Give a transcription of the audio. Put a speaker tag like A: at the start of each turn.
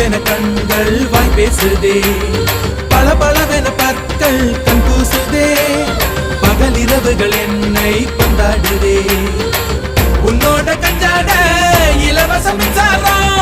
A: என கண்கள் வாய் பேசுதே, பளபளவென பற்கள் கண் கூசுதே, பகல் இரவுகள் என்னை கொண்டாடுதே, உன்னோட கஞ்சாட இலவச மின்சாரம்